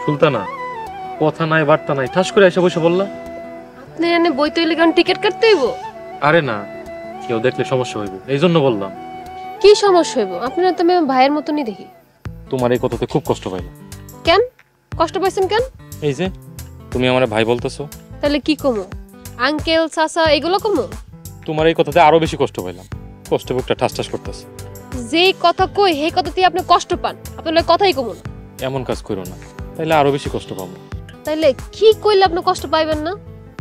সুলতানা, কথা নাই বার্তা নাই, ঠাস করে এসে বসে বললা। আপনি এনে বই তৈরি গান টিকিট কাটতে হইব? আরে না, কেউ দেখলে সমস্যা হইব, এই জন্য বললাম। কি সমস্যা হইব? আপনারা তো আমি আমার ভাইয়ের মতনই দেখি। তোমার এই কথাতে খুব কষ্ট পাইলাম। কেন কষ্ট পাইছেন কেন? এই যে তুমি আমার ভাই বলতেছো। তাহলে কি কমো? আঙ্কেল চাচা এগুলো কমো? তোমার এই কথাতে আরো বেশি কষ্ট পাইলাম, কষ্ট বুকটা ঠাস ঠাস করতেছে। যেই কথা কই সেই কথাতেই আপনি কষ্ট পান, আপনার কথাই কমো না। এমন কাজ করো না, তাইলে আরো বেশি কষ্ট পাবো। তাইলে কি কইলে আপনি কষ্ট পাইবেন না?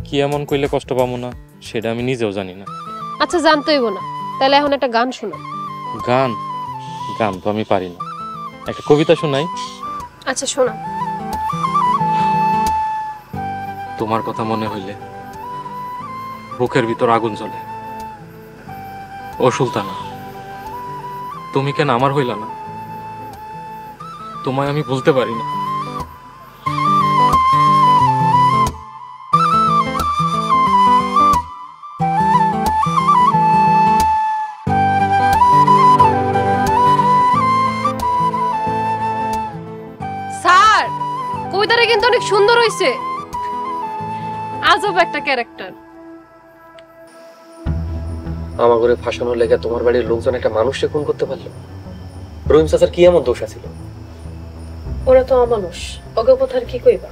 কি এমন কইলে কষ্ট পাবো না সেটা আমি নিজেও জানি না। আচ্ছা জানতে হইব না, তাহলে এখন একটা গান শোনান। গান? গান তো আমি পারি না, একটা কবিতা শোনাই। আচ্ছা শোনান। তোমার কথা মনে হইলে বুকের ভিতর আগুন জ্বলে। ও সুলতানা, তুমি কেন আমার হইলা না? তোমায় আমি বলতে পারি না। স্যার, কবিতাটা কিন্তু অনেক সুন্দর হইছে। আজব একটা ক্যারেক্টার। আমার ঘরে ফাঁসানোর লেগে তোমার বাড়ির লোকজন একটা মানুষকে খুন করতে পারলো? রহিম চাচার কি এমন দোষ আছিল? ওরা তো অমানুষ, অগপথার কি কইবা,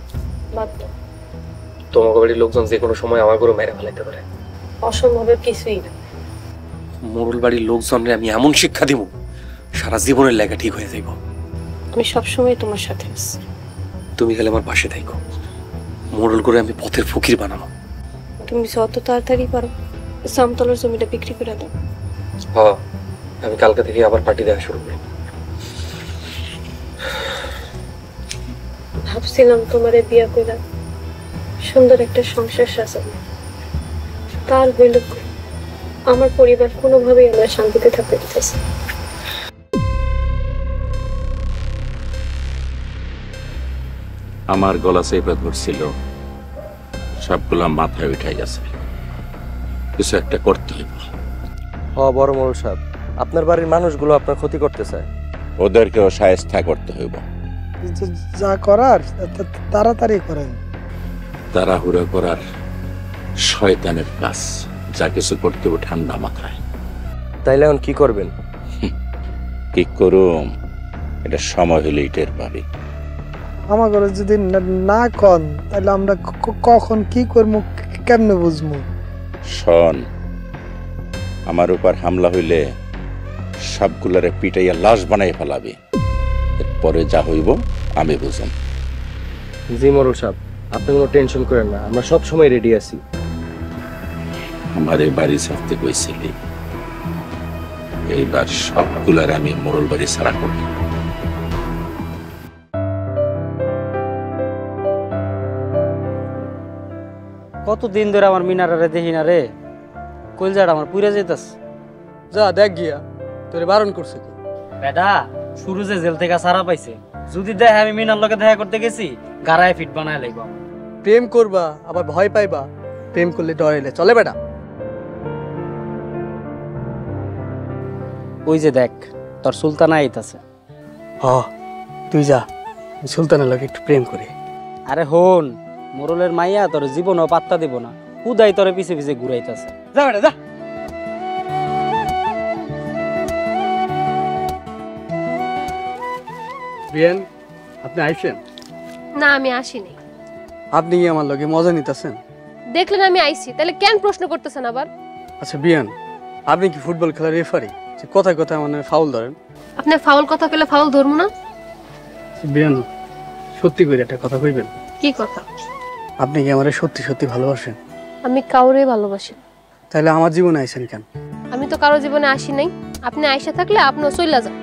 বাদ দাও। তোমার বাড়ির লোকজন যে কোনো সময় আমার ঘরে মেরে ফেলাইতে পারে। অসম্ভবের কিছুই না। মোরল বাড়ির লোকজনরে আমি এমন শিক্ষা দিব, সারা জীবনের লেগা ঠিক হয়ে যাইব। আমি সবসময় তোমার সাথে আছি। তুমি খালি আমার পাশে থাইকো, মোরল করে আমি পথের ফকির বানাবো। তুমি যত তাড়াতাড়ি পারো সামতলার জমিটা বিক্রি করে দাও। হ্যাঁ, আমি কালকে থেকে আবার পার্টি দেওয়া শুরু করি। ভাবছিলাম তোমারে বিয়া কইরা সুন্দর একটা সংসার সাজাবো, তার হইল কই? আমার পরিবার কোনোভাবেই আমরা শান্তিতে থাকতে দিতেছে। আমার গলা চেপে ধরছিল, সবগুলা মাথায় উঠে গেছে। কিছু একটা করতে হইব। বড় মোড়ল সাহেব, আপনার বাড়ির মানুষগুলো আপনার ক্ষতি করতে চায়। ওদেরকেও শায়েস্তা করতে হইব। যা করার তাড়াতাড়ি করেন। তাড়াহুড়ো করার শয়তানের কাজ, যা কিছু করতে হবে ঠান্ডা মাথায়। তাইলে এখন কি করবেন? কি করুম এটা সময় হলেই টের পাবি। আমার ঘরে যদি না কন তাহলে আমরা কখন কি করবো কেমনে বুঝবো? শোন, আমার উপর হামলা হইলে সবগুলারে পিটাইয়া লাশ বানাই ফেলাবি। এরপরে যা হইব আমি বুঝুম। জি মোড়ল সাহেব, আপনি কোনো টেনশন করেন না, আমরা সব সময় রেডি আছি। আমার এই বাড়ি ছাড়তে কইছিলি, এইবার সবগুলার আমি মোড়ল বাড়ি ছাড়া করব। কতদিন ধরে আমার মিনারে দেখি না রে, কলজাটা আমার পুড়ে যেতেছে। যা দেখ গিয়া, তোরে বারণ করছে কি? বেটা সুরুজে জেল থেকে সারা পাইছে, যদি দেখে আমি মিনার লগে দেখা করতে গেছি গাড়ায় ফিট বানায় লাগবো। প্রেম করবা আবার ভয় পাইবা, প্রেম করলে ডরাইলে চলে বেটা? ওই যে দেখ তোর সুলতানা আইতাছে। তুই যা, সুলতানের লগে একটু প্রেম করে। আরে হন, মোরলের মাইয়া তোর জীবনও পাত্তা দিব না, হুদাই তোরে পিছে পিছে ঘুরাইতাছে। যা বেটা যা। বিয়ান, আপনি আইছেন? না আমি আসিনি। আপনি কি আমার লগে মজা নিতেছেন? দেখলেন আমি আইছি, তাহলে কেন প্রশ্ন করতেছেন আবার? আচ্ছা বিয়ান, আপনি কি ফুটবল খেলার রেফারি যে কথায় কথায় মানে ফাউল ধরেন? আপনি ফাউল কথা কইলে ফাউল ধরবো না? বিয়ান, সত্যি করে একটা কথা কইবেন? কি কথা? আপনি কি আমারে সত্যি সত্যি ভালোবাসেন? আমি কাউরে ভালোবাসি। তাহলে আমার জীবনে আইছেন কেন? আমি তো কারো জীবনে আসি নাই, আপনি আইসা থাকলে আপনিও চইলা যান।